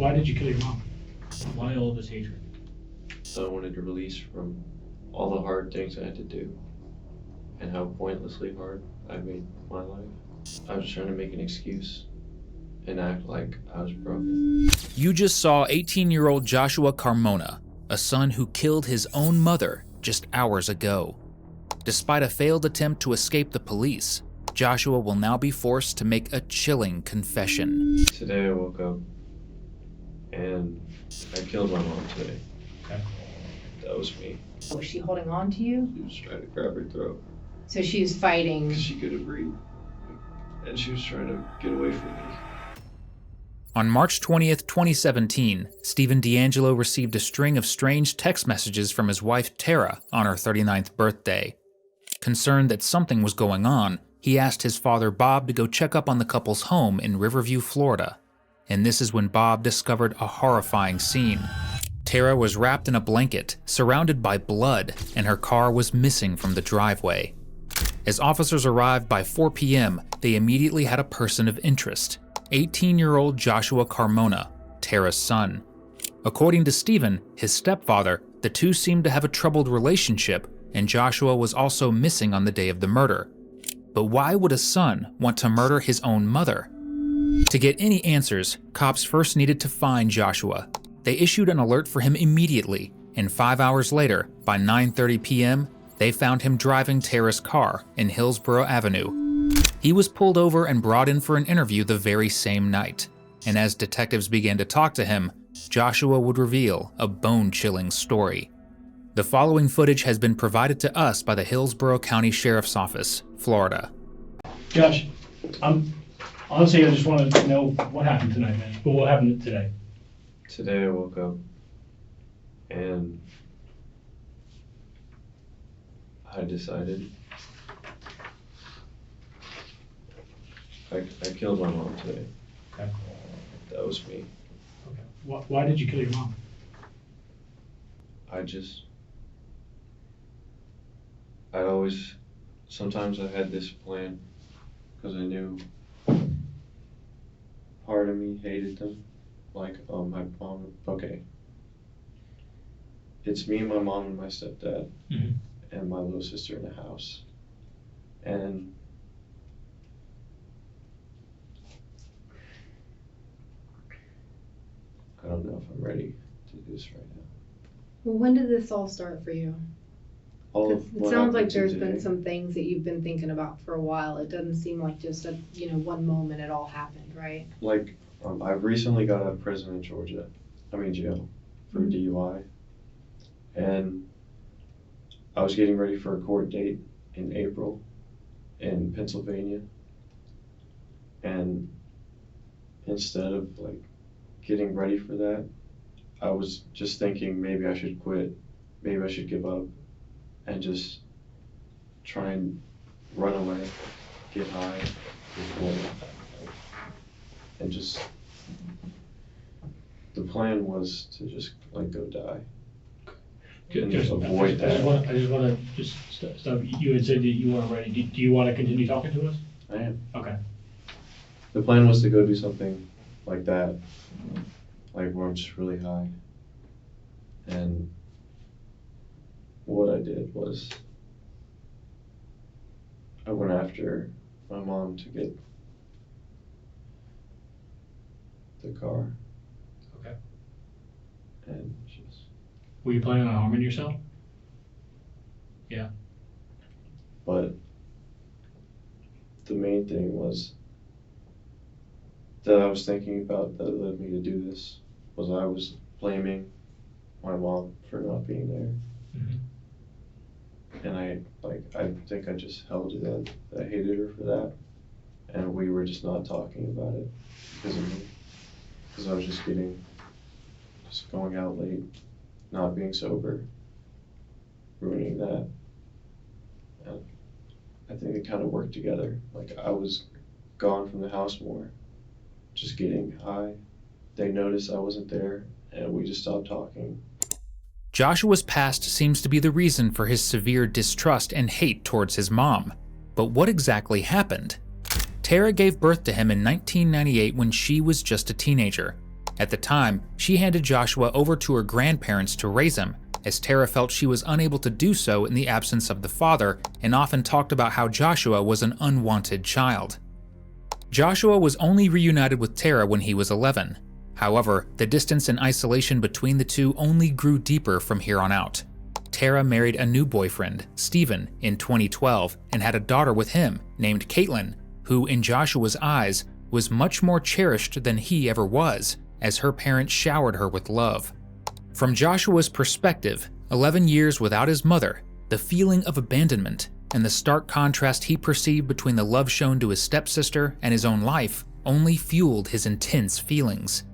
Why did you kill your mom? Why all this hatred? So I wanted to release from all the hard things I had to do and how pointlessly hard I made my life. I was trying to make an excuse and act like I was broken. You just saw 18-year-old Joshua Carmona, a son who killed his own mother just hours ago. Despite a failed attempt to escape the police, Joshua will now be forced to make a chilling confession. Today I woke up and I killed my mom today. Okay. That was me. Was she holding on to you? She was trying to grab her throat So she was fighting. because she couldn't breathe. And she was trying to get away from me. On March 20th, 2017, Stephen D'Angelo received a string of strange text messages from his wife Tara on her 39th birthday. Concerned that something was going on, he asked his father Bob to go check up on the couple's home in Riverview, Florida. And this is when Bob discovered a horrifying scene. Tara was wrapped in a blanket, surrounded by blood, and her car was missing from the driveway. As officers arrived by 4 p.m., they immediately had a person of interest, 18-year-old Joshua Carmona, Tara's son. According to Stephen, his stepfather, the two seemed to have a troubled relationship, and Joshua was also missing on the day of the murder. But why would a son want to murder his own mother? To get any answers, cops first needed to find Joshua. They issued an alert for him immediately, and 5 hours later, by 9:30 p.m., they found him driving Tara's car in Hillsborough Avenue. He was pulled over and brought in for an interview the very same night. And as detectives began to talk to him, Joshua would reveal a bone-chilling story. The following footage has been provided to us by the Hillsborough County Sheriff's Office, Florida. Josh, honestly, I just want to know what happened tonight, man. But what happened today? Today I woke up and I decided I killed my mom today. Okay. That was me. Okay. Why did you kill your mom? Sometimes I had this plan because I knew part of me hated them. Like, my mom, okay. It's me, my mom, and my stepdad, and my little sister in the house. And I don't know if I'm ready to do this right now. Well, when did this all start for you? All 'Cause of it what sounds like happened there's today- been some things that you've been thinking about for a while. It doesn't seem like just a, one moment it all happened, right? Like, I've recently got out of prison in Georgia. Jail for DUI. And I was getting ready for a court date in April in Pennsylvania. And instead of getting ready for that, I was just thinking maybe I should quit, maybe I should give up and just try and run away, get high, and just, the plan was to just go die. And just avoid that. I just want to stop. You had said that you weren't ready. Do you want to continue talking to us? I am. Okay. The plan was to go do something like that, where I'm just really high. And what I did was I went after my mom to get the car. Okay. And just... Were you planning on harming yourself? Yeah. But the main thing was that I was thinking about that led me to do this was I was blaming my mom for not being there. And I think I just held it in. I hated her for that. And we were just not talking about it because of me. Because I was just going out late, not being sober, ruining that. And I think it kind of worked together. I was gone from the house more, just getting high. They noticed I wasn't there and we just stopped talking. Joshua's past seems to be the reason for his severe distrust and hate towards his mom. But what exactly happened? Tara gave birth to him in 1998 when she was just a teenager. At the time, she handed Joshua over to her grandparents to raise him, as Tara felt she was unable to do so in the absence of the father and often talked about how Joshua was an unwanted child. Joshua was only reunited with Tara when he was 11. However, the distance and isolation between the two only grew deeper from here on out. Tara married a new boyfriend, Stephen, in 2012 and had a daughter with him named Caitlin, who in Joshua's eyes was much more cherished than he ever was, as her parents showered her with love. From Joshua's perspective, 11 years without his mother, the feeling of abandonment, and the stark contrast he perceived between the love shown to his stepsister and his own life only fueled his intense feelings.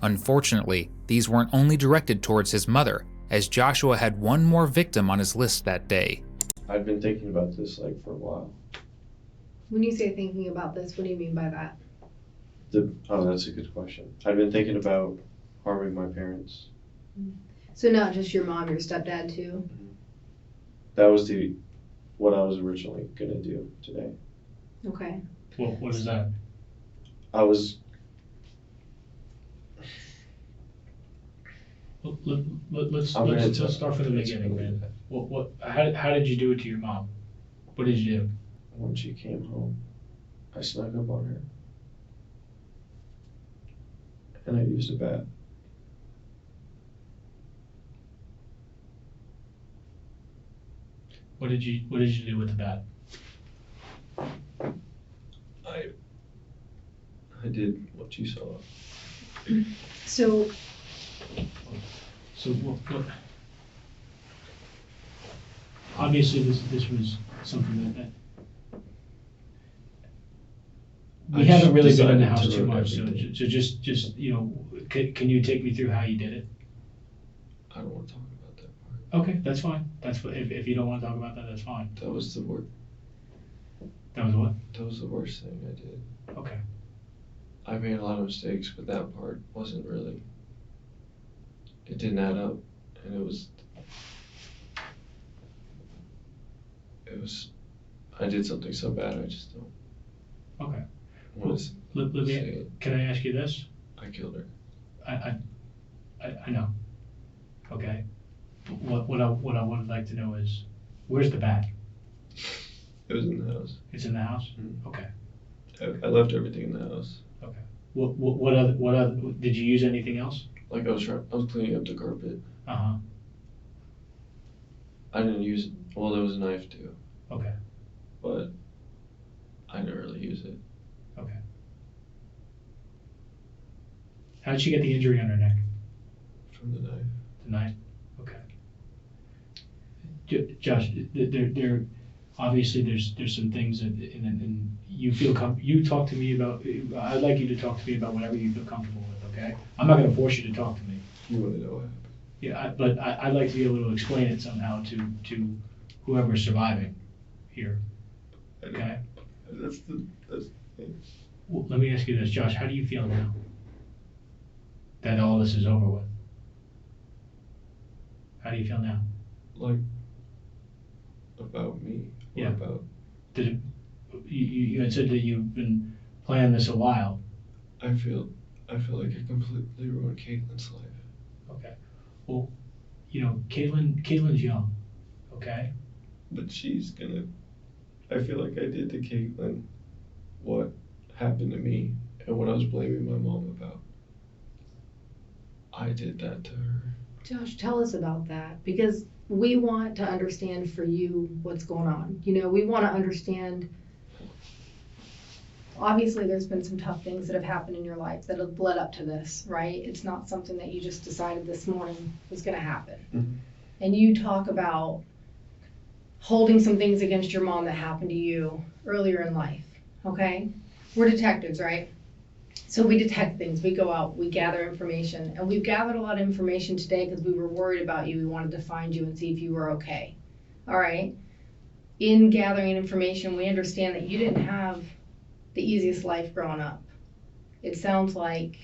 Unfortunately, these weren't only directed towards his mother, as Joshua had one more victim on his list that day. I'd been thinking about this for a while. When you say thinking about this, what do you mean by that? That's a good question. I'd been thinking about harming my parents. So not just your mom, your stepdad too? That was what I was originally gonna do today. Okay. Well, what is that? Let's start from the beginning, man. How did you do it to your mom? What did you do? When she came home, I snuck up on her. And I used a bat. What did you do with the bat? I did what you saw. So what? Obviously, this was something that we haven't really been in the house too much. So just can you take me through how you did it? I don't want to talk about that part. Okay, that's fine. If you don't want to talk about that, that's fine. That was the worst. That was what? That was the worst thing I did. Okay. I made a lot of mistakes, but that part wasn't really. It didn't add up, and it was. I did something so bad. I just don't. Okay. Want to say it. Can I ask you this? I killed her. I know. Okay. What I would like to know is, where's the bat? It was in the house. It's in the house? Mm-hmm. Okay. I left everything in the house. Okay. What other, did you use anything else? Like I was cleaning up the carpet. Uh-huh. I didn't use, well, there was a knife too. Okay. But I didn't really use it. Okay. How did she get the injury on her neck? From the knife. The knife? Okay. Josh, there obviously there's some things that, and you feel you talk to me about, I'd like you to talk to me about whatever you feel comfortable with, okay? I'm not gonna force you to talk to me. You want to know what happened? Yeah, but I'd like to be able to explain it somehow to whoever's surviving here, okay? That's the thing. Well, let me ask you this, Josh, how do you feel now that all this is over with? How do you feel now? Like, about me? Or Yeah. about... You had said that you've been planning this a while. I feel like I completely ruined Caitlin's life. Okay. Well, Caitlin's young, okay? But she's gonna... I feel like I did to Caitlin what happened to me and what I was blaming my mom about. I did that to her. Josh, tell us about that, because we want to understand for you what's going on. We want to understand. Obviously, there's been some tough things that have happened in your life that have led up to this, right? It's not something that you just decided this morning was going to happen. Mm-hmm. And you talk about holding some things against your mom that happened to you earlier in life, okay? We're detectives, right? So we detect things, we go out, we gather information, and we've gathered a lot of information today because we were worried about you. We wanted to find you and see if you were okay. All right? In gathering information, we understand that you didn't have the easiest life growing up. It sounds like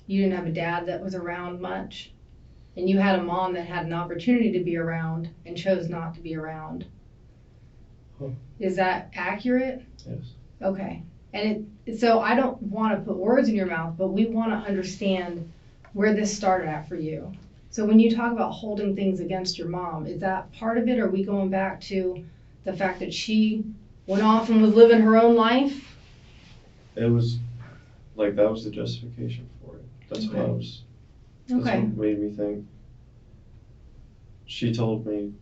you didn't have a dad that was around much, and you had a mom that had an opportunity to be around and chose not to be around. Huh. Is that accurate? Yes. Okay. So I don't want to put words in your mouth, but we want to understand where this started at for you. So when you talk about holding things against your mom, is that part of it? Or are we going back to the fact that she went off and was living her own life? It was, like, that was the justification for it. That's Okay. what I was, that's Okay. what made me think. She told me,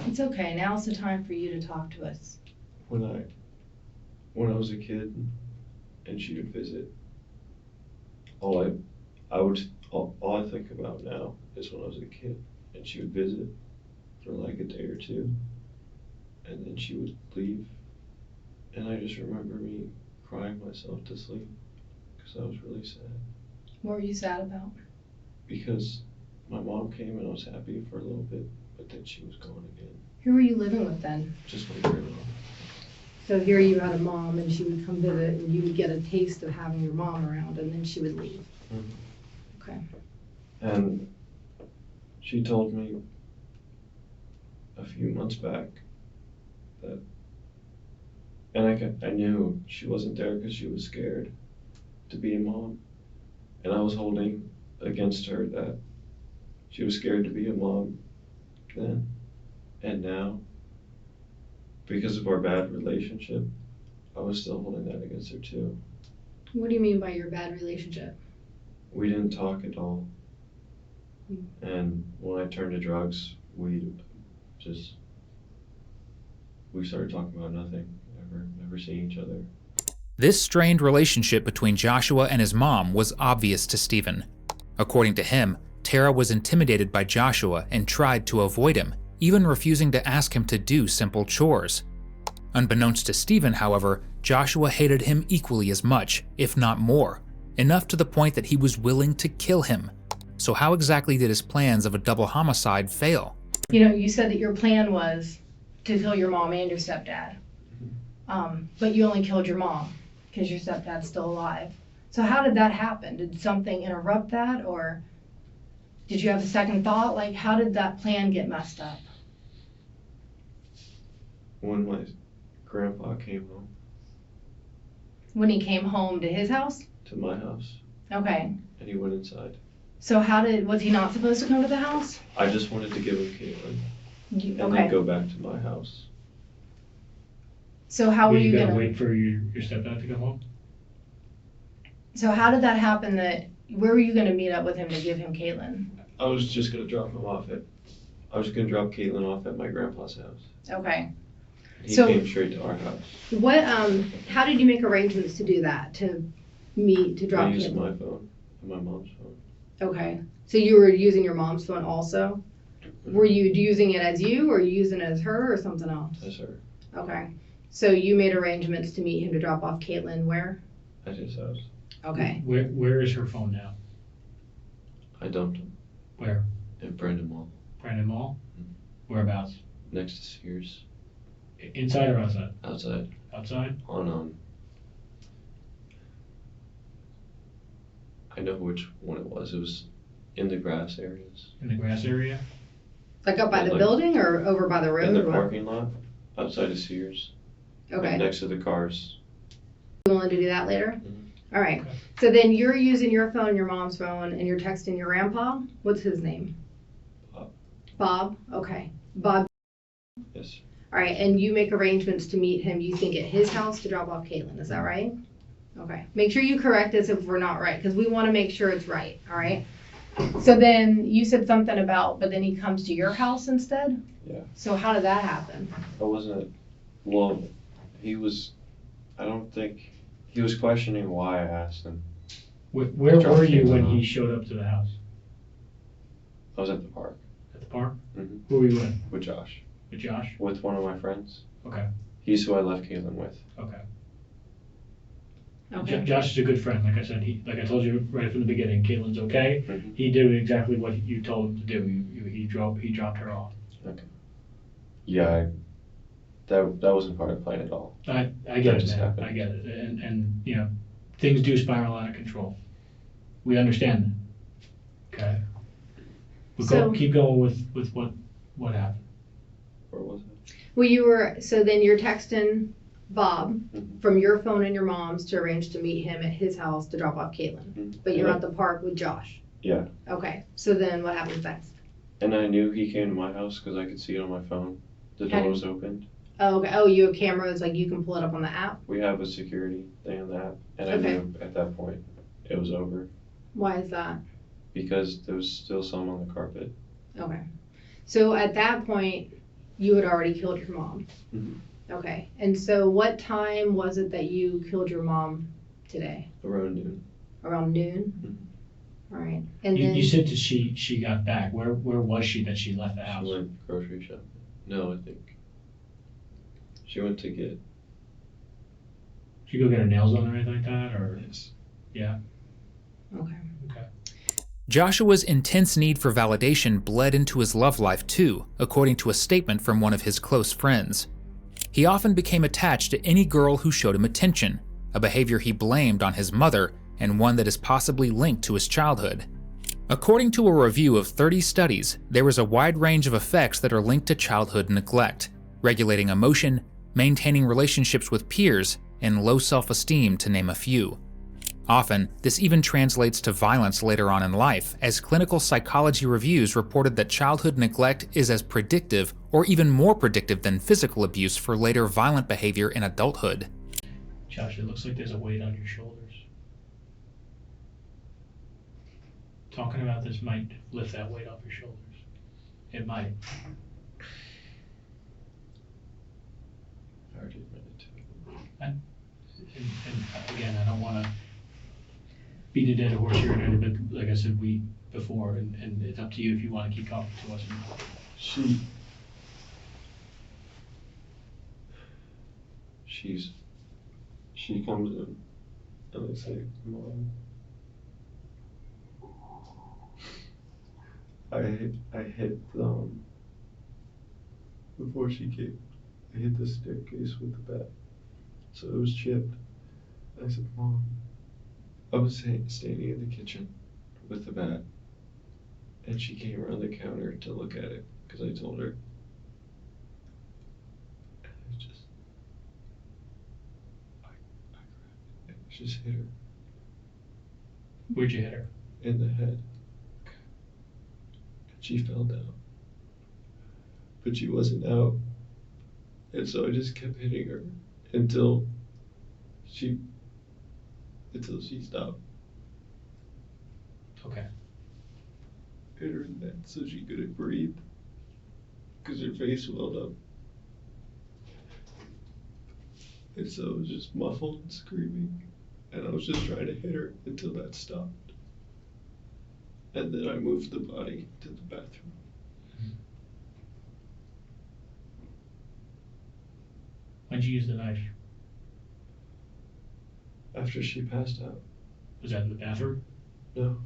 It's okay. Now's the time for you to talk to us. when I was a kid and she would visit, all I think about now is when I was a kid and she would visit for like a day or two and then she would leave, and I just remember me crying myself to sleep because I was really sad, What were you sad about? because my mom came and I was happy for a little bit, but then she was gone again. Who were you living with then? Just my grandma. So here you had a mom and she would come visit and you would get a taste of having your mom around and then she would leave. Mhm. Okay. And she told me a few months back that, and I knew she wasn't there because she was scared to be a mom. And I was holding against her that she was scared to be a mom then and now. Because of our bad relationship, I was still holding that against her too. What do you mean by your bad relationship? We didn't talk at all. And when I turned to drugs, we started talking about nothing, never seeing each other. This strained relationship between Joshua and his mom was obvious to Stephen. According to him, Tara was intimidated by Joshua and tried to avoid him, even refusing to ask him to do simple chores. Unbeknownst to Stephen, however, Joshua hated him equally as much, if not more, enough to the point that he was willing to kill him. So how exactly did his plans of a double homicide fail? You know, you said that your plan was to kill your mom and your stepdad. But you only killed your mom because your stepdad's still alive. So how did that happen? Did something interrupt that, or did you have a second thought? Like, how did that plan get messed up? When my grandpa came home When he came home to his house? to my house Okay. and he went inside, So was he not supposed to come to the house? I just wanted to give him Caitlin and Okay. then go back to my house. So how were Were you you gonna gonna? wait for your stepdad to come home? So how did that happen? Where were you gonna meet up with him to give him Caitlin? I was just gonna drop Caitlin off at my grandpa's house. Okay. He So- came straight to our house. What? How did you make arrangements to do that? To drop I used Caitlin? my phone and my mom's phone. Okay. So you were using your mom's phone also? Were you using it as you, or you using it as her, or something else? That's her. Okay. So you made arrangements to meet him to drop off Caitlin where? At his house. Okay. Where is her phone now? I dumped him Where? at Brandon Mall, Brandon Mall? Mhm. Whereabouts? next to Sears, Inside or outside? outside, Outside? on, I know which one it was. It was in the grass areas. In the grass area? Like up by the Like- building or over by the road? In the or what? parking lot, outside of Sears. Okay. Like next to the cars. You willing to do that later? Mhm. All right. Okay. So then you're using your phone, your mom's phone, and you're texting your grandpa? What's his name? Bob. Bob? Okay. Bob. Yes. All right. And you make arrangements to meet him, you think, at his house to drop off Caitlin. Is that right? Okay. Make sure you correct us if we're not right, because we want to make sure it's right. All right. So then you said something about, but then he comes to your house instead? Yeah. So how did that happen? I wasn't, well, he was questioning why I asked him. Where Drop were you Caitlin when off. he showed up to the house? I was at the park At the park? Mhm. Who were you with? with Josh, With Josh? with one of my friends. Okay, He's who I left Caitlin with. okay. Okay. Josh is a good friend, like I said, like I told you right from the beginning, Caitlin's okay. Mhm. He did exactly what you told him to do, he dropped her off. Yeah, that wasn't part of the plan at all. I get That it, just man, happened. I get it, and, you know, things do spiral out of control. We understand that, okay? But So- keep going with what happened. Where was it? Well, so then you're texting Bob Mhm. from your phone and your mom's to arrange to meet him at his house to drop off Caitlin. Mhm. But you're Yeah. at the park with Josh. Yeah. Okay, so then what happens next? And I knew he came to my house because I could see it on my phone. The How door did- was opened. Oh, okay. Oh, you have cameras, like you can pull it up on the app? We have a security thing on that, and I Okay. knew at that point it was over Why is that? because there was still some on the carpet. Okay. So at that point, you had already killed your mom. Mhm. Okay. And so what time was it that you killed your mom today? Around noon. Around noon? Mhm. All right. And You, then you said that she got back. Where was she that she left the house? She went grocery shopping. No, I think she went to get. She go get her nails done or anything like that, or Yes. yeah. Okay. Okay. Joshua's intense need for validation bled into his love life too, according to a statement from one of his close friends. He often became attached to any girl who showed him attention, a behavior he blamed on his mother and one that is possibly linked to his childhood. According to a review of 30 studies, there is a wide range of effects that are linked to childhood neglect, regulating emotion, maintaining relationships with peers, and low self-esteem, to name a few. Often, this even translates to violence later on in life, as clinical psychology reviews reported that childhood neglect is as predictive or even more predictive than physical abuse for later violent behavior in adulthood. Josh, it looks like there's a weight on your shoulders. Talking about this might lift that weight off your shoulders. It might. I already admitted to it. And again, I don't want to beat a dead horse here, but like I said before, and it's up to you if you want to keep talking to us. She comes in and I say, Mom, I hit before she came, I hit the staircase with the bat, so it was chipped. I said, Mom, I was standing in the kitchen with the bat, and she came around the counter to look at it because I told her. And I just hit her Where'd you hit her? in the head. She fell down, but she wasn't out, and so I just kept hitting her until she stopped. Okay. Hit her in the neck so she couldn't breathe because her face swelled up, and so it was just muffled and screaming, and I was just trying to hit her until that stopped. And then I moved the body to the bathroom. When'd you use the knife? After she passed out. Was that in the bathroom? No,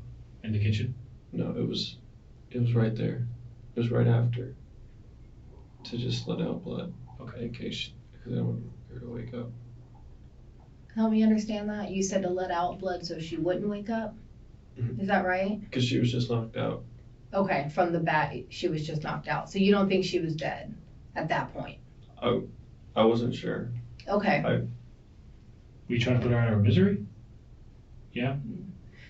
In the kitchen? no, it was right there. It was right after. To just let out blood. Okay. In case, because I don't want her to wake up. Help me understand that. You said to let out blood so she wouldn't wake up? Mhm. Is that right? Because she was just knocked out. Okay, from the bat, she was just knocked out. So you don't think she was dead at that point? I wasn't sure. Okay. Were you trying to put her out of her misery? Yeah?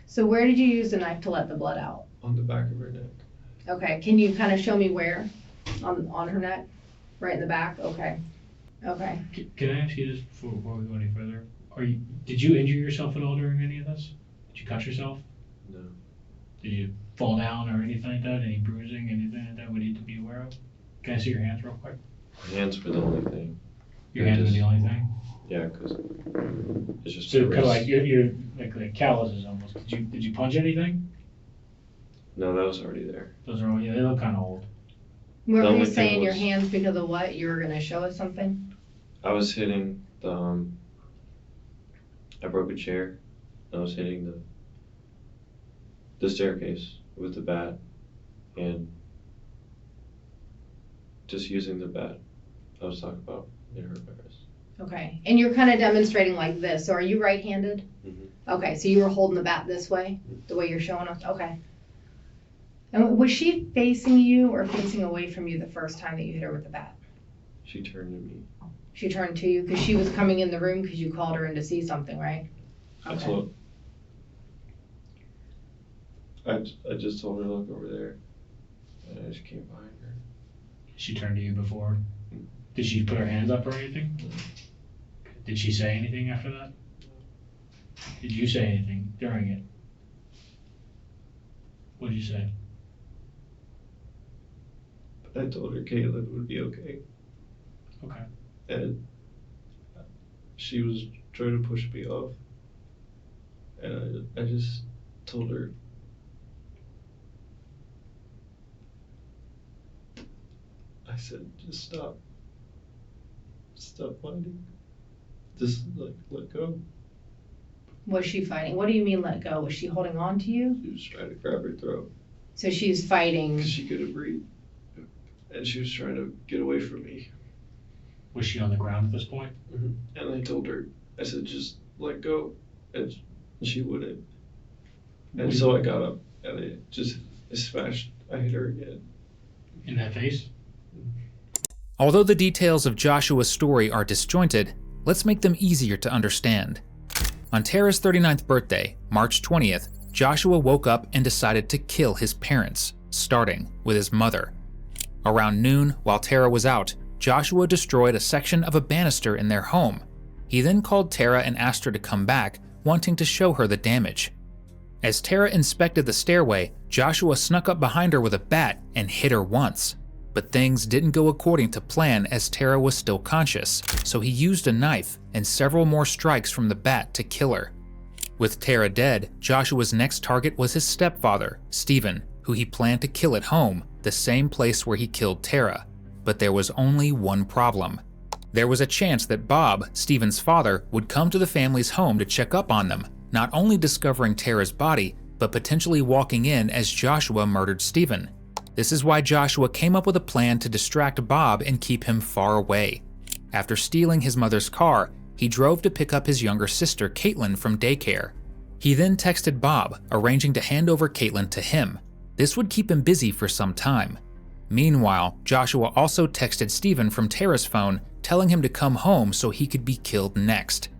So where did you use the knife to let the blood out? On the back of her neck. Okay, can you kind of show me where? On her neck? Right in the back? Okay. Okay. Can I ask you this before we go any further? Did you injure yourself at all during any of this? Did you cut yourself? No. Did you fall down or anything like that? Any bruising, anything like that we need to be aware of? Can I see your hands real quick? My hands were the only thing. Your hands were the only thing? Yeah, because it's just So my kind of wrist. like you're like calluses almost. Did you punch anything? No, that was already there. Those are all, yeah, they look kind of old. Were The you only thing saying your was- hands because of what? You were going to show us something? I was hitting the, I broke a chair. I was hitting the staircase with the bat and just using the bat I was talking about in her virus. Okay. And you're kind of demonstrating like this. So are you right-handed? Mhm. Okay, so you were holding the bat this way, the way you're showing us? Okay. And was she facing you or facing away from you the first time that you hit her with the bat? She turned to me. She turned to you because she was coming in the room because you called her in to see something, right? I told. I just told her to look over there, and I just came behind her. She turned to you before. Did she put her hands up or anything? Did she say anything after that? Did you say anything during it? What did you say? I told her Caitlin would be okay. Okay. And she was trying to push me off. And I just told her, I said, just stop. Stop fighting. Just let go. Was she fighting? What do you mean let go? Was she holding on to you? She was trying to grab her throat. So she's fighting. Because she couldn't breathe. And she was trying to get away from me. Was she on the ground at this point? Mm-hmm. And I told her, I said, just let go. And she wouldn't. And so I got up and I smashed. I hit her again. In that face? Although the details of Joshua's story are disjointed, let's make them easier to understand. On Tara's 39th birthday, March 20th, Joshua woke up and decided to kill his parents, starting with his mother. Around noon, while Tara was out, Joshua destroyed a section of a banister in their home. He then called Tara and asked her to come back, wanting to show her the damage. As Tara inspected the stairway, Joshua snuck up behind her with a bat and hit her once. But things didn't go according to plan as Tara was still conscious, so he used a knife and several more strikes from the bat to kill her. With Tara dead, Joshua's next target was his stepfather, Stephen, who he planned to kill at home, the same place where he killed Tara. But there was only one problem. There was a chance that Bob, Stephen's father, would come to the family's home to check up on them, not only discovering Tara's body, but potentially walking in as Joshua murdered Stephen. This is why Joshua came up with a plan to distract Bob and keep him far away. After stealing his mother's car, he drove to pick up his younger sister, Caitlin, from daycare. He then texted Bob, arranging to hand over Caitlin to him. This would keep him busy for some time. Meanwhile, Joshua also texted Stephen from Tara's phone, telling him to come home so he could be killed next.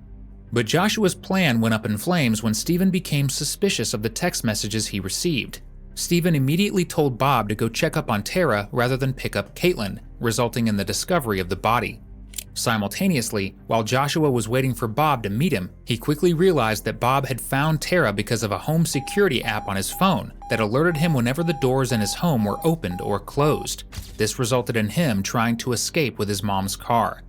But Joshua's plan went up in flames when Stephen became suspicious of the text messages he received. Stephen immediately told Bob to go check up on Tara rather than pick up Caitlin, resulting in the discovery of the body. Simultaneously, while Joshua was waiting for Bob to meet him, he quickly realized that Bob had found Tara because of a home security app on his phone that alerted him whenever the doors in his home were opened or closed. This resulted in him trying to escape with his mom's car.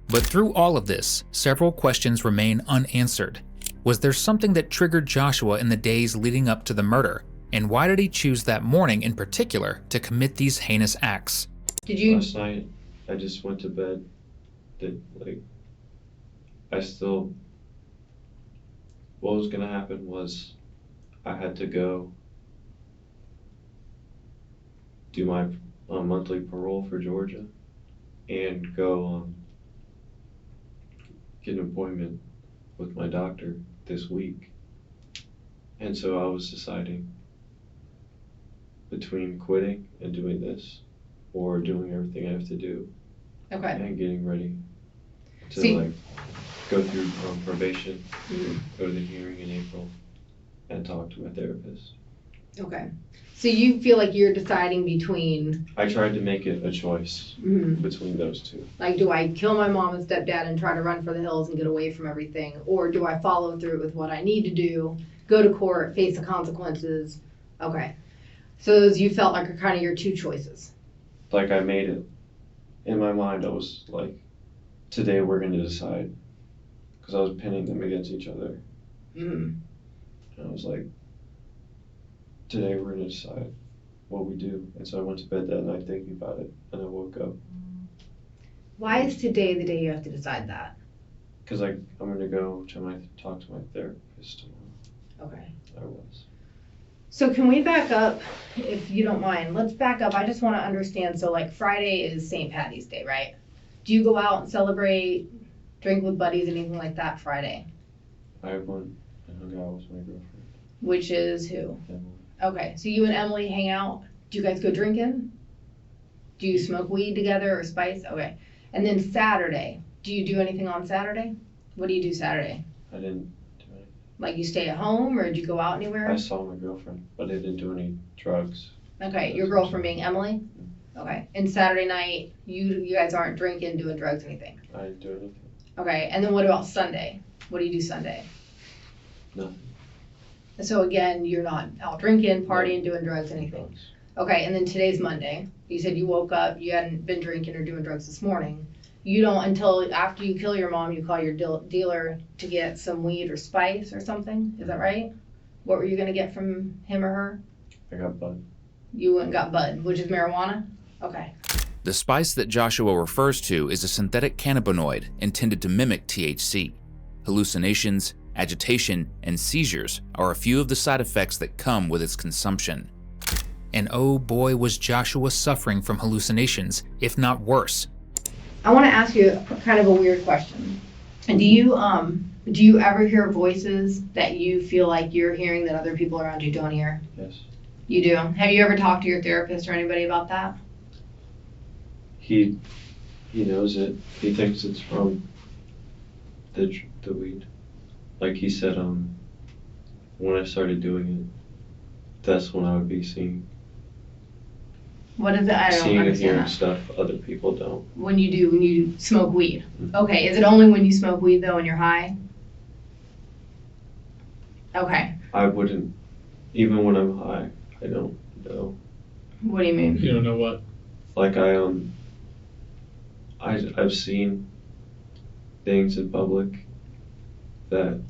But through all of this, several questions remain unanswered. Was there something that triggered Joshua in the days leading up to the murder? And why did he choose that morning in particular to commit these heinous acts? Last night, I just went to bed. What was gonna happen was I had to go do my monthly parole for Georgia and go get an appointment with my doctor this week. And so I was deciding between quitting and doing this or doing everything I have to do. Okay. And getting ready to go through probation, go to the hearing in April, and talk to my therapist. Okay. So you feel like you're deciding between... I tried to make it a choice between those two. Like, do I kill my mom and stepdad and try to run for the hills and get away from everything? Or do I follow through with what I need to do, go to court, face the consequences? Okay. So those you felt like are kind of your two choices. Like I made it. In my mind, I was like, today we're going to decide. Because I was pinning them against each other. And I was like, today we're going to decide what we do. And so I went to bed that night thinking about it. And I woke up. Why is today the day you have to decide that? Because I'm going to go talk to my therapist tomorrow. Okay. I was. So can we back up, if you don't mind? Let's back up. I just want to understand. So like Friday is St. Patty's Day, right? Do you go out and celebrate, drink with buddies, anything like that Friday? I went and hung out with my girlfriend. Which is who? Emily. Okay, so you and Emily hang out. Do you guys go drinking? Do you smoke weed together or spice? Okay. And then Saturday, do you do anything on Saturday? What do you do Saturday? I didn't do anything. Like you stay at home, or did you go out anywhere? I saw my girlfriend, but I didn't do any drugs. Okay, your girlfriend being Emily? Okay, and Saturday night, you guys aren't drinking, doing drugs, anything? I didn't do anything. Okay, and then what about Sunday? What do you do Sunday? Nothing. So again, you're not out drinking, partying, doing drugs, anything? Drugs. Okay, and then today's Monday. You said you woke up, you hadn't been drinking or doing drugs this morning. You don't, until after you kill your mom, you call your dealer to get some weed or spice or something, is that right? What were you gonna get from him or her? I got bud. You went and got bud, which is marijuana? Okay. The spice that Joshua refers to is a synthetic cannabinoid intended to mimic THC. Hallucinations, agitation, and seizures are a few of the side effects that come with its consumption. And oh boy, was Joshua suffering from hallucinations, if not worse. I wanna ask you kind of a weird question. And do you ever hear voices that you feel like you're hearing that other people around you don't hear? Yes. You do? Have you ever talked to your therapist or anybody about that? He knows it. He thinks it's from the weed. Like he said, when I started doing it, that's when I would be seeing What is it? I don't and understand hearing that. stuff other people don't. When you smoke weed. Mhm. Okay, is it only when you smoke weed though and you're high? Okay, I wouldn't, even when I'm high, I don't know. what do you mean? You don't know what? Like I've seen things in public that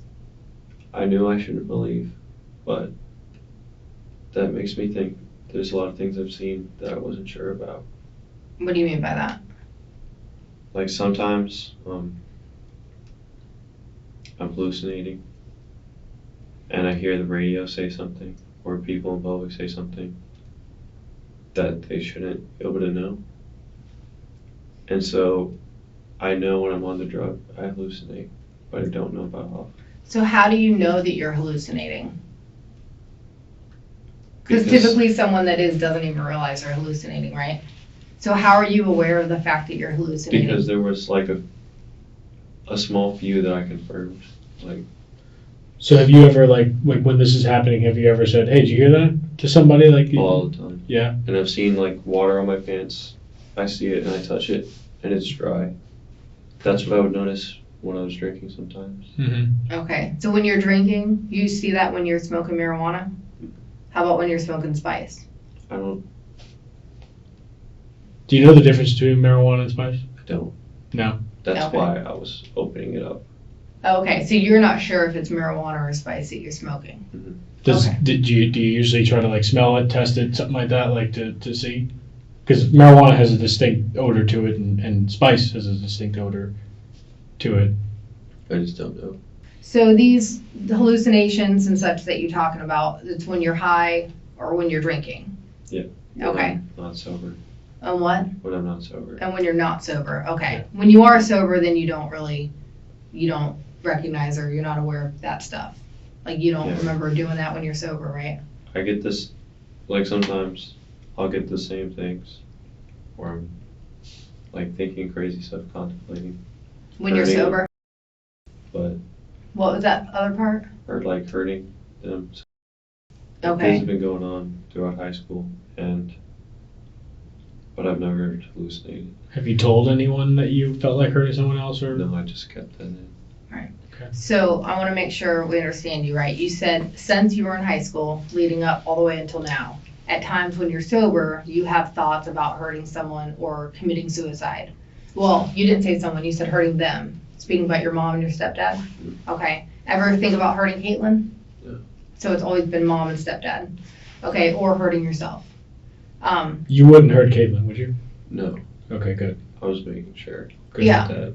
I knew I shouldn't believe, but that makes me think there's a lot of things I've seen that I wasn't sure about. What do you mean by that? Like sometimes I'm hallucinating and I hear the radio say something or people in public say something that they shouldn't be able to know. And so I know when I'm on the drug, I hallucinate, but I don't know about how. So how do you know that you're hallucinating? Because Because- typically someone that doesn't even realize they're hallucinating, right? So how are you aware of the fact that you're hallucinating? Because there was like a small few that I confirmed. Like, So have you ever, like when this is happening, have you ever said, hey, did you hear that to somebody? Like, all the time. yeah. And I've seen like water on my pants. I see it and I touch it and it's dry. That's what I would notice when I was drinking sometimes. Mm-hmm. Okay, so when you're drinking, you see that when you're smoking marijuana? How about when you're smoking spice? I don't. Do you know the difference between marijuana and spice? I don't. No. That's Okay. why I was opening it up. Okay, so you're not sure if it's marijuana or spice that you're smoking? Okay. Do you usually try to like smell it, test it, something like that, like to see? Because marijuana has a distinct odor to it, and spice has a distinct odor to it. I just don't know. So these hallucinations and such that you're talking about, it's when you're high or when you're drinking? Yeah. Okay. When I'm not sober. And what? When I'm not sober. And when you're not sober, okay. When you are sober, then you don't recognize or you're not aware of that stuff. Like you don't Yeah. remember doing that when you're sober, right? I get this, like sometimes I'll get the same things where I'm like thinking crazy stuff, contemplating, When you're Hurting. sober. but, What was that other part? or like hurting them. Okay. Things have been going on throughout high school but I've never hallucinated. Have you told anyone that you felt like hurting someone else, or? No, I just kept that in. So I want to make sure we understand you right. You said since you were in high school, leading up all the way until now, at times when you're sober, you have thoughts about hurting someone or committing suicide. Well, you didn't say someone, you said hurting them. Speaking about your mom and your stepdad? Okay. Ever think about hurting Caitlin? No. So it's always been mom and stepdad. Okay, or hurting yourself. You wouldn't hurt Caitlin, would you? No, Okay, good. I was making sure. Good. Yeah. That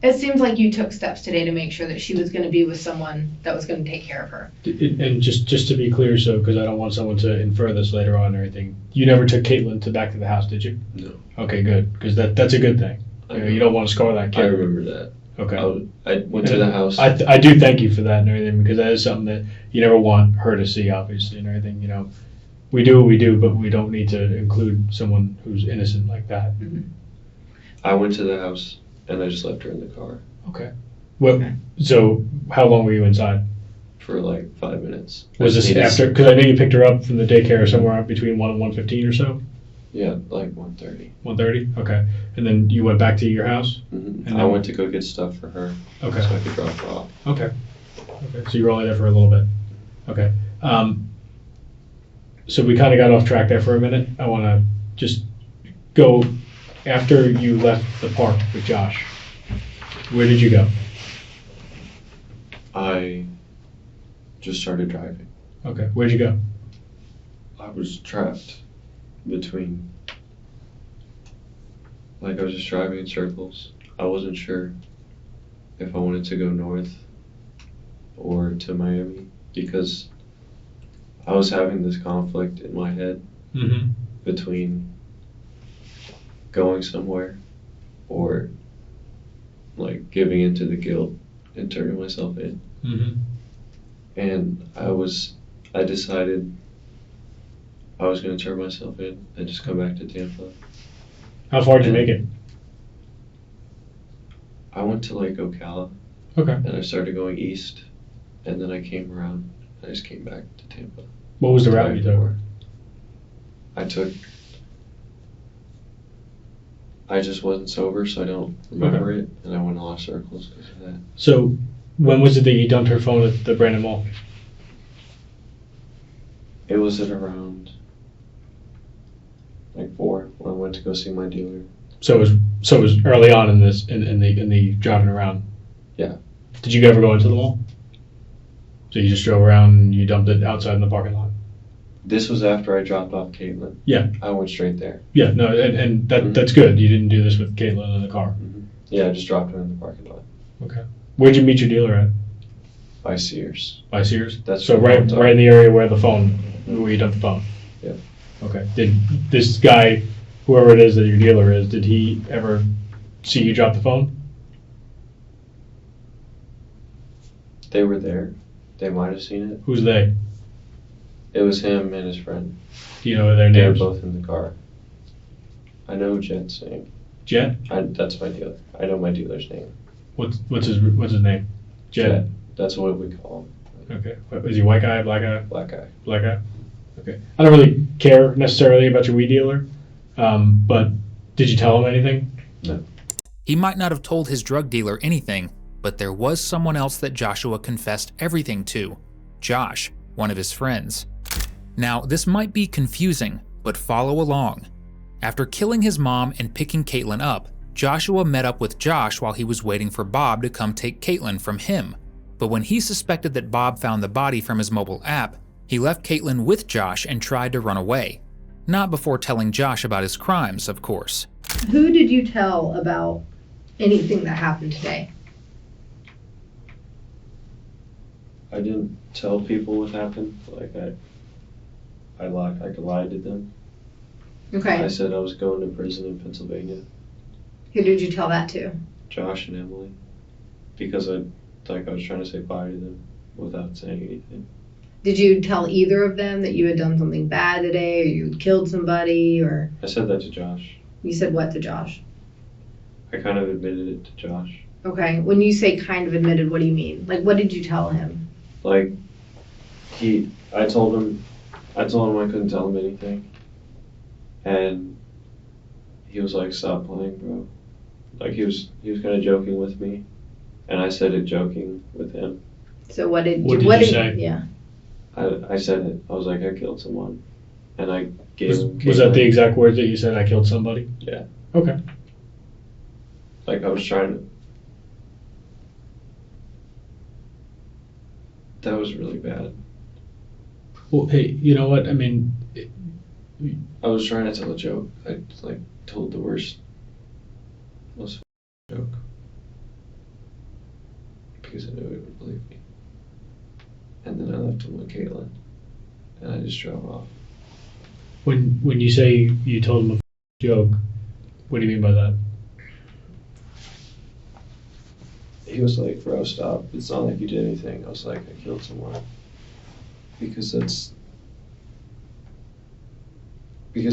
It seems like you took steps today to make sure that she was going to be with someone that was going to take care of her. And just to be clear, so because I don't want someone to infer this later on or anything, you never took Caitlin back to the house, did you? No. Okay, good, because that's a good thing. You don't want to scar that I kid. remember that. Okay. I went to the house. I do thank you for that and everything, because that is something that you never want her to see, obviously, and everything. You know, we do what we do, but we don't need to include someone who's innocent like that. I went to the house and I just left her in the car Okay. What? So how long were you inside? for like 5 minutes. Was this after? Because I know you picked her up from the daycare somewhere between 1 and 1:15 or so. Yeah, like 1:30. 1:30. Okay. And then you went back to your house. Mm-hmm. And I then- went to go get stuff for her Okay. so I could drop her off. Okay. Okay. So you were only there for a little bit. Okay. So we kind of got off track there for a minute. I want to just go after you left the park with Josh. Where did you go? I just started driving. Okay. Where'd you go? I was trapped between, like I was just driving in circles. I wasn't sure if I wanted to go north or to Miami because I was having this conflict in my head Mm-hmm. between going somewhere or like giving into the guilt and turning myself in. Mm-hmm. And I decided I was going to turn myself in and just come back to Tampa. How far did you make it? I went to like Ocala Okay. and I started going east and then I came around and I just came back to Tampa. What was the route you took? I just wasn't sober, so I don't remember it, and I went in a lot of circles because of that. So when was it that you dumped her phone at the Brandon Mall? It was at around like 4 when I went to go see my dealer. So it was early on in this in the driving around. Yeah. Did you ever go into the mall? So you just drove around and you dumped it outside in the parking lot. This was after I dropped off Caitlin. Yeah. I went straight there. Yeah. No. And that that's good. You didn't do this with Caitlin in the car. Mm-hmm. Yeah, I just dropped her in the parking lot. Okay. Where'd you meet your dealer at? By Sears. By Sears. That's So where I right dumped in the area where the phone, where you dumped the phone. Yeah. Okay. Did this guy, whoever it is that your dealer is, did he ever see you drop the phone? They were there. They might have seen it. Who's they? It was him and his friend. Do you know their They were names? both in the car. I know Jet's name. Jet? That's my dealer. I know my dealer's name. What's his name? Jet. That's what we call him. Okay. Is he white guy, black guy? Black guy. Black guy? Okay. I don't really care necessarily about your weed dealer, but did you tell him anything? No. He might not have told his drug dealer anything, but there was someone else that Joshua confessed everything to. Josh, one of his friends. Now, this might be confusing, but follow along. After killing his mom and picking Caitlin up, Joshua met up with Josh while he was waiting for Bob to come take Caitlin from him. But when he suspected that Bob found the body from his mobile app, he left Caitlin with Josh and tried to run away. Not before telling Josh about his crimes, of course. Who did you tell about anything that happened today? I didn't tell people what happened. Like I lied to them. Okay. I said I was going to prison in Pennsylvania. Who did you tell that to? Josh and Emily, because I was trying to say bye to them without saying anything. Did you tell either of them that you had done something bad today, or you had killed somebody, or I said that to Josh. you said what to Josh? I kind of admitted it to Josh. Okay. When you say kind of admitted, what do you mean? Like, what did you tell him? Like I told him I couldn't tell him anything, and he was like, "Stop playing, bro." Like he was kind of joking with me, and I said it joking with him. So what did you say? Yeah. I said it. I was like, I killed someone, and I gave him. Was that the exact words that you said? I killed somebody? Yeah. Okay. Like I was trying to. That was really bad. Well, hey, you know what? I mean, I was trying to tell a joke. I told the most joke because I knew he would believe me. And then I left him with Caitlin, and I just drove off. when you say you told him a joke, what do you mean by that? He was like, "Bro, stop. It's not like you did anything." I was like, "I killed someone." Because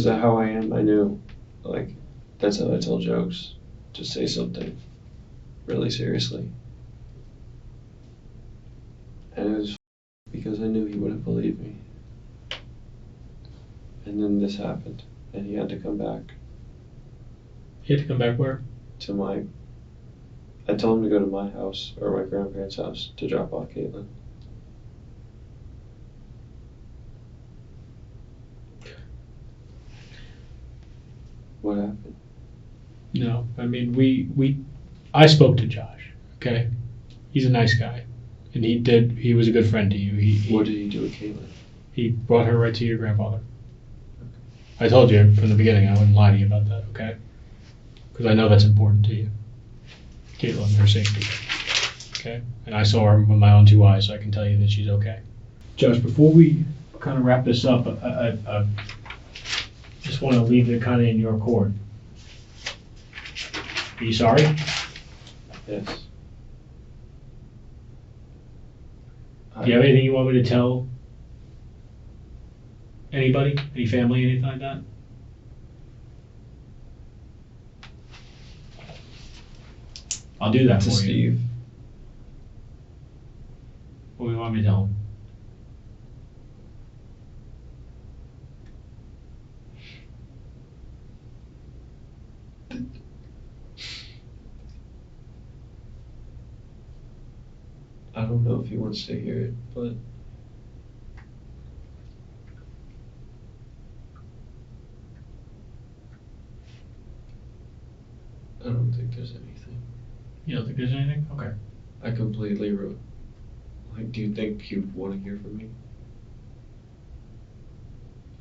of how I am. I knew, like, that's how I tell jokes. to say something really seriously. And it was because I knew he wouldn't believe me. And then this happened, and he had to come back You have to come back where? to my. I told him to go to my house or my grandparents' house to drop off Caitlin. What happened? No, I mean, I spoke to Josh, okay? He's a nice guy, and he was a good friend to you. What did he do with Caitlin? He brought her right to your grandfather. I told you from the beginning I wouldn't lie to you about that, okay? Because I know that's important to you. Caitlin, her safety, okay? And I saw her with my own 2 eyes, so I can tell you that she's okay. Josh, before we kind of wrap this up, I just want to leave it kind of in your court. Are you sorry? Yes. Do you have anything you want me to tell anybody? Any family, anything like that? I'll do that To for you. Steve. What do you want me to tell him? I don't know if he wants to hear it, but I don't think there's anything. You don't think there's anything? Okay. I completely wrote. Like, do you think he would want to hear from me?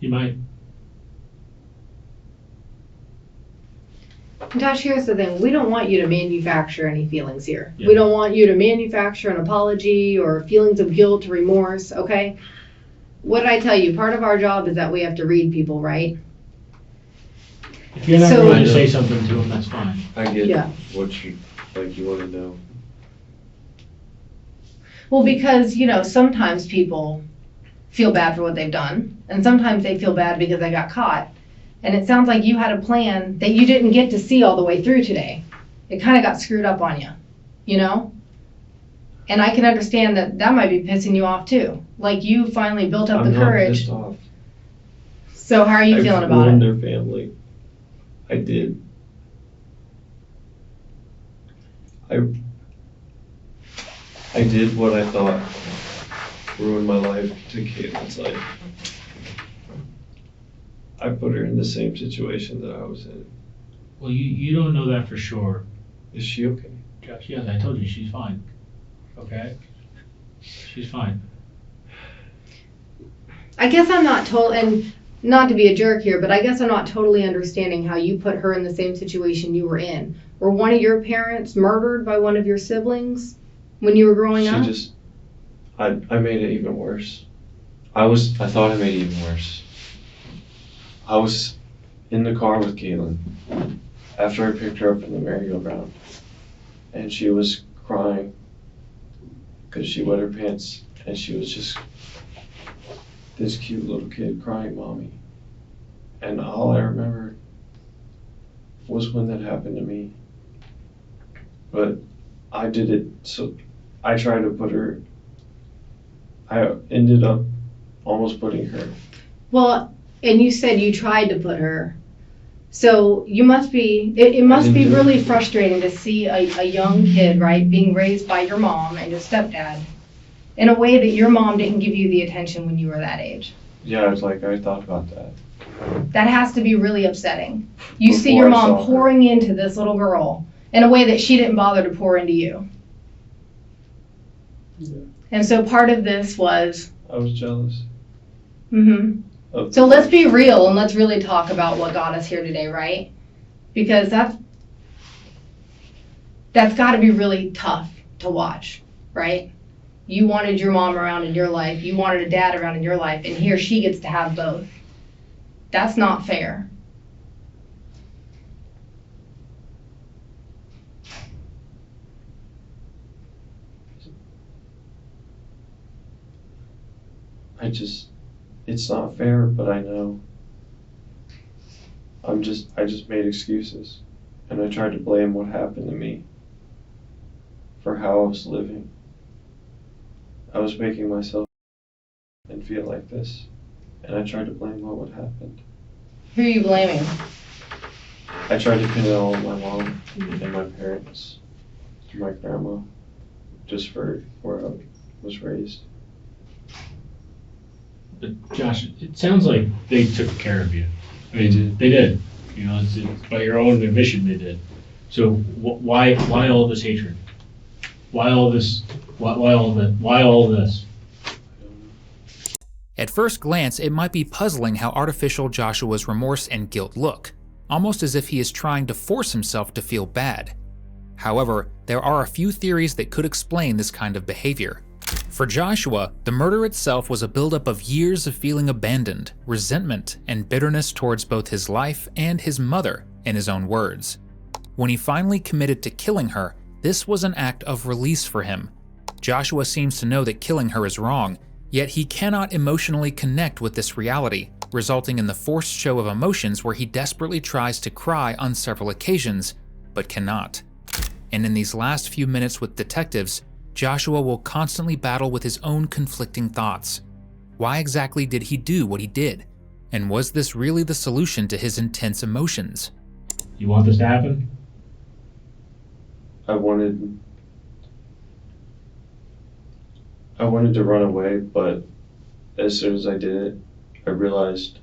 You might. Josh, here's the thing. We don't want you to manufacture any feelings here. Yeah. We don't want you to manufacture an apology or feelings of guilt, remorse, okay? What did I tell you? Part of our job is that we have to read people, right? If you're not So- willing to say something to him, that's fine. I get Yeah. what you want to know. Well, because, sometimes people feel bad for what they've done, and sometimes they feel bad because they got caught. And it sounds like you had a plan that you didn't get to see all the way through today. It kind of got screwed up on you, And I can understand that might be pissing you off too. Like you finally built up I'm the not courage. pissed off. So how are you I've feeling about ruined it? their family. I did. I did what I thought ruined my life to Caitlin's life. I put her in the same situation that I was in. Well, you don't know that for sure, Is she okay? Josh. Yes, I told you she's fine. Okay? She's fine. I guess I'm not and not to be a jerk here, but I guess I'm not totally understanding how you put her in the same situation you were in. Were one of your parents murdered by one of your siblings when you were growing up? I made it even worse. I thought I made it even worse. I was in the car with Caitlin after I picked her up in the merry-go-round, and she was crying because she wet her pants, and she was just this cute little kid crying, "Mommy." And all I remember was when that happened to me. But I did it, so I tried to put her, I ended up almost putting her. Well, and you said you tried to put her. So you must be, it must be really frustrating to see a young kid, right, being raised by your mom and your stepdad in a way that your mom didn't give you the attention when you were that age. Yeah, it's like I thought about that. That has to be really upsetting. You see Before your I mom saw her. pouring into this little girl in a way that she didn't bother to pour into you. Yeah. And so part of this was, I was jealous. So let's be real and let's really talk about what got us here today, right? Because that's got to be really tough to watch, right? You wanted your mom around in your life, you wanted a dad around in your life, and here she gets to have both. That's not fair. It's not fair, but I know. I just made excuses. And I tried to blame what happened to me for how I was living. I was making myself and feel like this, and I tried to blame what would happen. Who are you blaming? I tried to pin it all on my mom and my parents, and my grandma, just for where I was raised. But Josh, it sounds like they took care of you. I mean, They did. They did. You know, it's by your own admission they did. So why all this hatred? Why all this? Why all that? Why all this? At first glance, it might be puzzling how artificial Joshua's remorse and guilt look, almost as if he is trying to force himself to feel bad. However, there are a few theories that could explain this kind of behavior. For Joshua, the murder itself was a buildup of years of feeling abandoned, resentment, and bitterness towards both his life and his mother, in his own words. When he finally committed to killing her, this was an act of release for him. Joshua seems to know that killing her is wrong, yet he cannot emotionally connect with this reality, resulting in the forced show of emotions where he desperately tries to cry on several occasions, but cannot. And in these last few minutes with detectives, Joshua will constantly battle with his own conflicting thoughts. Why exactly did he do what he did? And was this really the solution to his intense emotions? You want this to happen? I wanted to run away, but as soon as I did it, I realized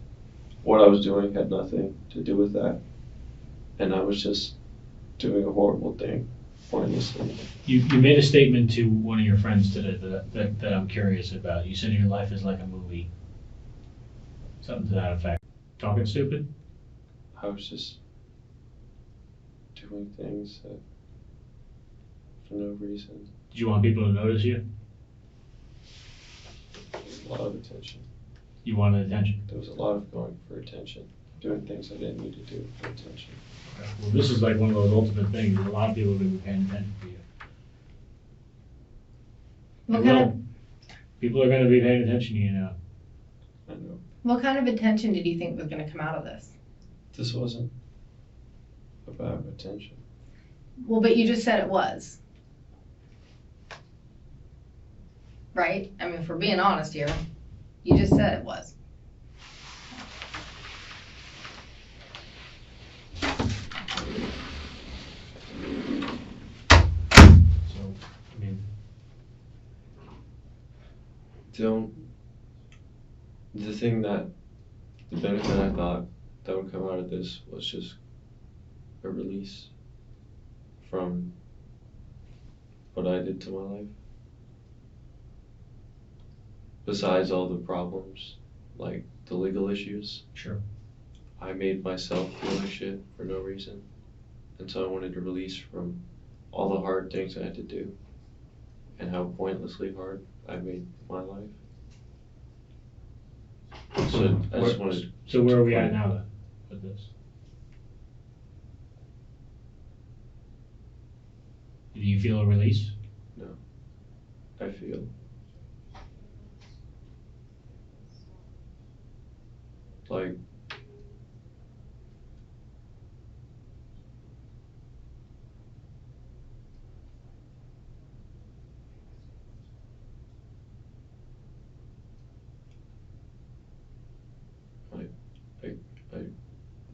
what I was doing had nothing to do with that. And I was just doing a horrible thing, pointlessly. You made a statement to one of your friends today that I'm curious about. You said your life is like a movie. Something to that effect. Talking stupid? I was just doing things that, for no reason. Did you want people to notice you? There was a lot of attention. You wanted attention? There was a lot of going for attention, doing things I didn't need to do for attention. Okay. Well, this is like one of those ultimate things. A lot of people are going to be paying attention to you. People are going to be paying attention to you now. I know. What kind of attention did you think was going to come out of this? This wasn't about attention. Well, but you just said it was. Right? I mean, if we're being honest here, you just said it was. So, I mean, The benefit I thought that would come out of this was just a release from what I did to my life. Besides all the problems, like the legal issues, sure. I made myself feel like shit for no reason. And so I wanted to release from all the hard things I had to do and how pointlessly hard I made my life. So I just wanted. So where are we at now then with this? Do you feel a release? No. I feel like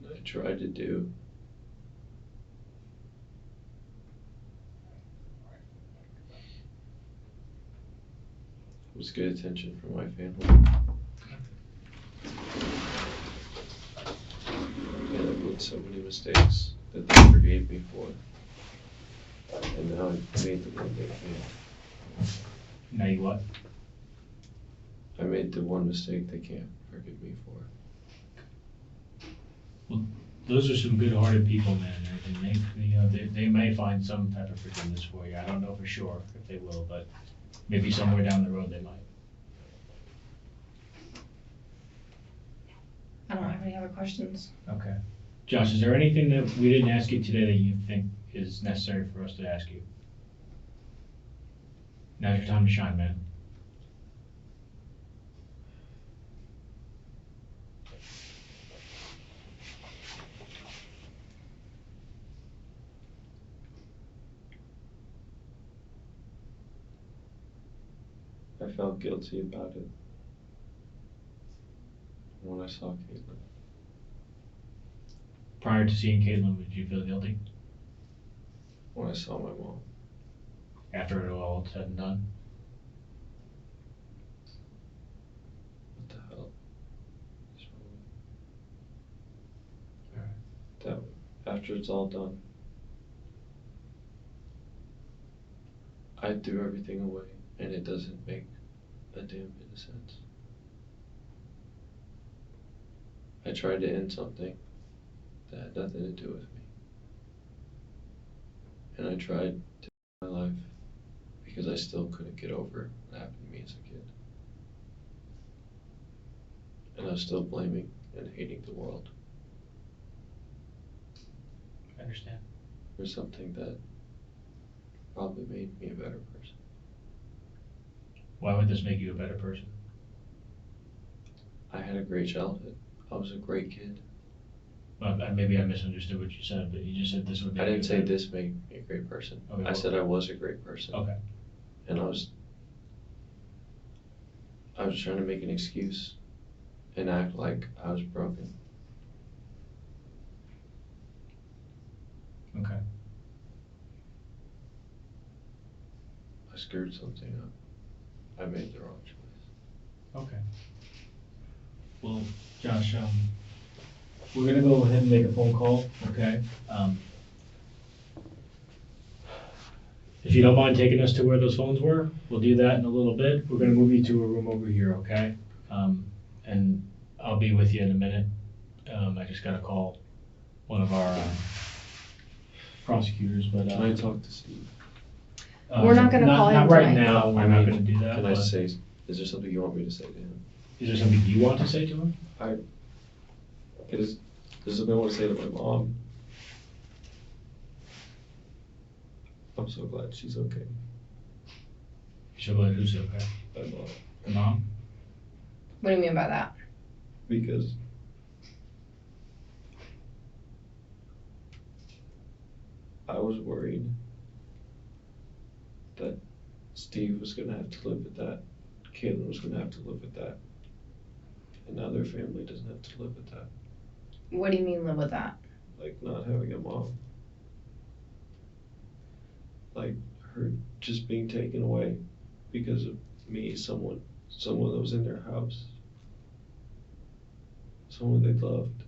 I tried to do was get attention from my family. And I made so many mistakes that they forgave me for. And now I made the one they can't. Now you what? I made the one mistake they can't forgive me for. Those are some good-hearted people, man, and they may find some type of forgiveness for you. I don't know for sure if they will, but maybe somewhere down the road they might. I don't have any other questions. Okay. Josh, is there anything that we didn't ask you today that you think is necessary for us to ask you? Now's your time to shine, man. I felt guilty about it when I saw Caitlin. Prior to seeing Caitlin, would you feel guilty? When I saw my mom. After it all said and done? What the hell is wrong? Alright. That after it's all done, I threw everything away, and it doesn't make a damn bit of sense. I tried to end something that had nothing to do with me. And I tried to end my life because I still couldn't get over what happened to me as a kid. And I was still blaming and hating the world I understand. for something that probably made me a better person. Why would this make you a better person? I had a great childhood. I was a great kid. Well, maybe I misunderstood what you said, but you just said this would make I didn't you say better. this made me a great person. Okay, I well- said I was a great person. Okay. And I was trying to make an excuse and act like I was broken. Okay. I screwed something up. I made the wrong choice. Okay. Well, Josh, we're gonna go ahead and make a phone call, okay? If you don't mind taking us to where those phones were, we'll do that in a little bit. We're gonna move you to a room over here, okay? And I'll be with you in a minute. I just gotta call one of our prosecutors, but. Can I talk to Steve? We're not gonna call him Not right tonight. now, we're not gonna do that. Can I but- say, is there something you want me to say to him? Is there something you want to say to him? There's something I want to say to my mom. I'm so glad she's okay. You're so glad who's okay? My mom. The mom? What do you mean by that? Because I was worried that Steve was going to have to live with that. Caitlin was going to have to live with that. And now their family doesn't have to live with that. What do you mean live with that? Like not having a mom. Like her just being taken away because of me, someone that was in their house. Someone they loved.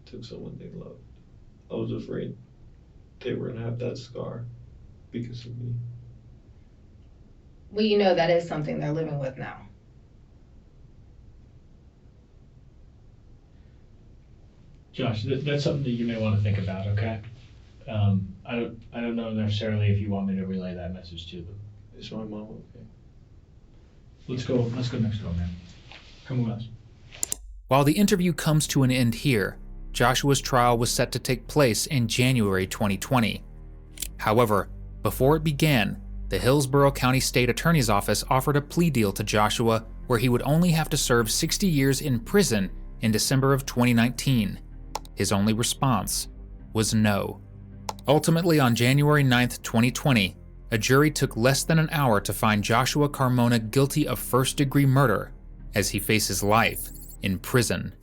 Took someone they loved. I was afraid they were gonna have that scar because of me. Well, you know that is something they're living with now. Josh, that's something that you may want to think about, okay? I don't know necessarily if you want me to relay that message to them. Is my mom okay? Let's go next door, man. Come with us. While the interview comes to an end here, Joshua's trial was set to take place in January 2020. However, before it began, the Hillsborough County State Attorney's Office offered a plea deal to Joshua where he would only have to serve 60 years in prison in December of 2019. His only response was no. Ultimately, on January 9th, 2020, a jury took less than an hour to find Joshua Carmona guilty of first-degree murder as he faces life in prison.